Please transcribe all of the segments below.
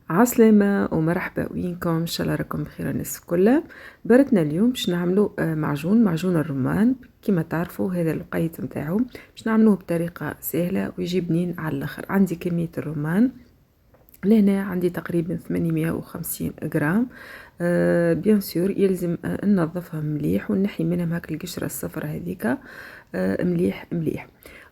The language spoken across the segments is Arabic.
عسلامة ومرحبا وينكم ان شاء الله راكم بخير الناس كلها. برتنا اليوم باش نعملوا معجون الرمان. كما تعرفوا هذا القيت نتاعو باش نعملوه بطريقه سهله ويجي بنين على الاخر. عندي كميه الرمان لهنا، عندي تقريبا 850 غرام. بيان سور يلزم ننظفها مليح ونحي منهم هاك القشره الصفراء هذيك مليح مليح.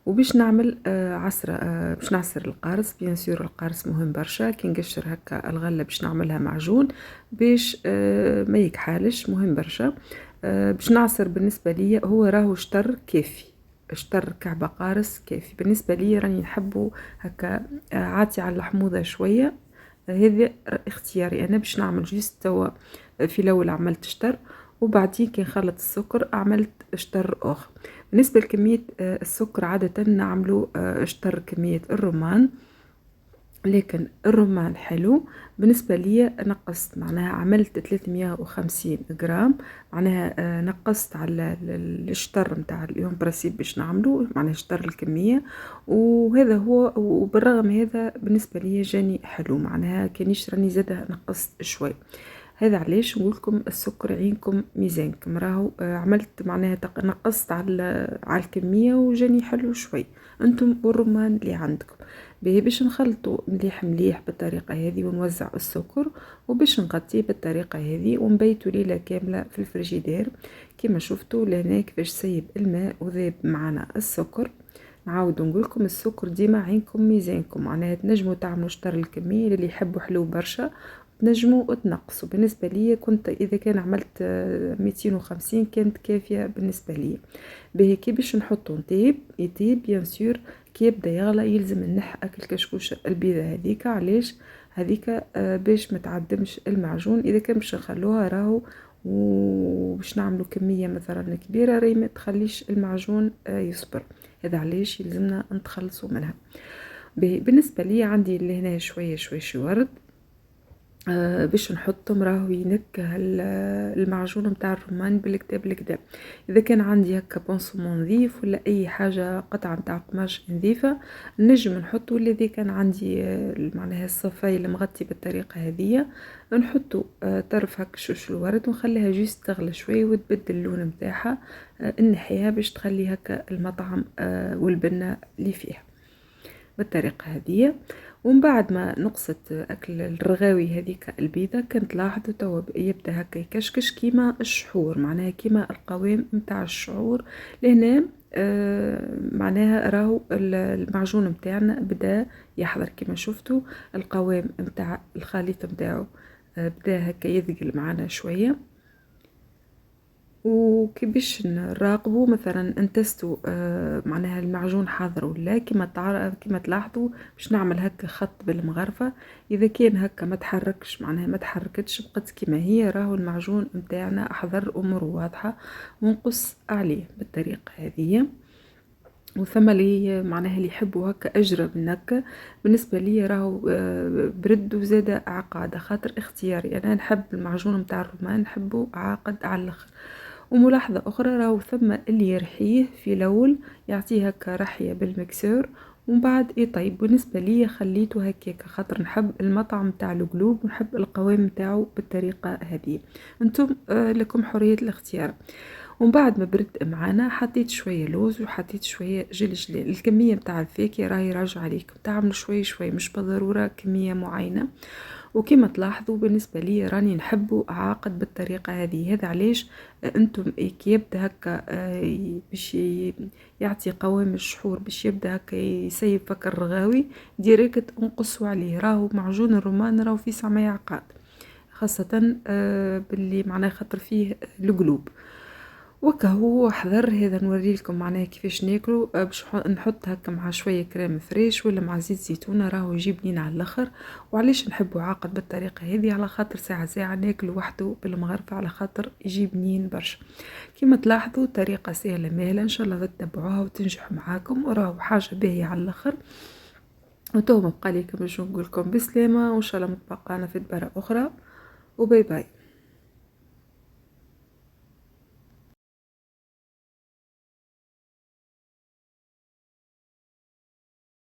وباش نعمل عصرة، باش نعصر القارص. بيان سور القارص مهم برشا، كي نقشر هكا الغلة باش نعملها معجون باش ما يكحالش، مهم برشا. باش نعصر بالنسبة لي هو راهو شطر كافي، شطر كعبة قارص كافي بالنسبة لي. راني نحبه هكا عاتي على الحموضة شوية. هذا اختياري انا. باش نعمل جيست توا في الاول عملت شطر وبعدين كي نخلط السكر عملت شطر اخر. بالنسبه لكميه السكر عاده نعملو شطر كميه الرمان، لكن الرمان حلو بالنسبة لي. نقصت معناها عملت 350 غرام، معناها نقصت على الشطر متاع اليوم برسيب باش نعملو، معناها شطر الكمية. وهذا هو، وبالرغم هذا بالنسبة لي جاني حلو، معناها كانيش راني زادة نقصت شوي. هذا علاش نقولكم السكر عينكم ميزانكم. راهو عملت معناها نقصت على الكمية وجاني حلو شوي. انتم والرمان اللي عندكم باش نخلطوا مليح مليح بالطريقة هذه ونوزع السكر، وباش نغطيه بالطريقة هذه ونبيتوا ليلة كاملة في الفريجيدير. كما شفتوا لهنا كيفاش سيب الماء وذاب معنا السكر. نعاود نقولكم السكر ديما عينكم ميزانكم، معناها تنجموا تعملوا شطر الكمية اللي يحبوا حلو برشا تنجموا تنقصوا. بالنسبة لي كنت إذا كان عملت 250 كانت كافية بالنسبة لي. بهيك باش نحطو يطيب بيان سور. كي يبدا يغلى يلزم نح اكل كشكوشة البيضة هذيك. علاش هذيك؟ باش ما تعدمش المعجون. اذا كان باش نخلوها راهو وباش نعملوا كمية مثلا كبيرة راهي ما تخليش المعجون يصبر. هذا علاش يلزمنا نتخلصوا منها. بالنسبة لي عندي لهنا شوية ورد باش نحطهم راهو ينكه المعجون متاع الرمان بالكدا. اذا كان عندي هكا بونسومون نظيف ولا اي حاجه قطعه متاع قماش نظيفه نجم نحطو. الذي كان عندي معناها الصفايل مغطي بالطريقه هذه نحطو طرف هكا شوش الورد ونخليها جيست تغلى شوي وتبدل اللون متاعها. نحيها باش تخلي هكا المطعم والبنه اللي فيها بالطريقه هذه. ومن بعد ما نقصت اكل الرغاوي هذيك البيضه كنت لاحظوا توا يبدا هكا يكشكش كيما الشحور، معناها كيما القوام نتاع الشعور. لهنا معناها راهو المعجون نتاعنا بدا يحضر كيما شفتوا. القوام نتاع الخليط نتاعو بدا هكا يثقل معنا شويه. وكي باش نراقبوا مثلا انتستوا معناها المعجون حاضر ولا كما تلاحظوا باش نعمل هكا خط بالمغرفه. اذا كان هكا ما تحركش معناها ما تحركتش بقت كما هي راهو المعجون نتاعنا احضر امور واضحه. ونقص عليه بالطريقه هذه. وثم لي معناها اللي يحبوا هكا اجرب من هكا. بالنسبه لي راهو برد وزاده عقاده، خاطر اختياري انا نحب المعجون نتاع الرمان نحبه عاقد على الاخر. وملاحظة أخرى راهو ثم اللي يرحيه في الأول يعطيه هكا رحية بالمكسور ومن بعد يطيب. بالنسبة لي خليته هكاك خاطر نحب المطعم تاع القلوب ونحب القوام تاعو بالطريقة هذه. انتم لكم حرية الاختيار. ومن بعد ما برد معانا حطيت شوية لوز وحطيت شوية جلجلان. الكمية متاع الفاكهة راهي راجع عليكم، تعملوا شوية مش بالضرورة كمية معينة. وكما تلاحظوا بالنسبة لي راني نحبه عاقد بالطريقة هذه. هذا علاش انتم كي يبدا هكا باش يعطي قوام الشحور باش يبدا هكا يسيب فك الرغاوي ديريكت انقصوا عليه. راهو معجون الرمان راهو فيه سماع عقاد، خاصة باللي معناه خاطر فيه القلوب. وكهو حضر هذا نوري لكم معناها كيفاش ناكلو. باش نحط هكا مع شويه كريم فريش ولا مع زيت زيتونه راهو يجيب لينا على الاخر. وعلاش نحبو عاقد بالطريقه هذه؟ على خاطر ساعه ناكلو وحده بالمغرفه، على خاطر يجيب بنين برشا. كما تلاحظوا طريقه سهله ماهله، ان شاء الله تتبعوها وتنجح معاكم وراهو حاجه باهيه على الاخر. وتو مبقى لي كما باش نقول لكم بسلامه، وان شاء الله متبقانا في دبره اخرى وباي باي.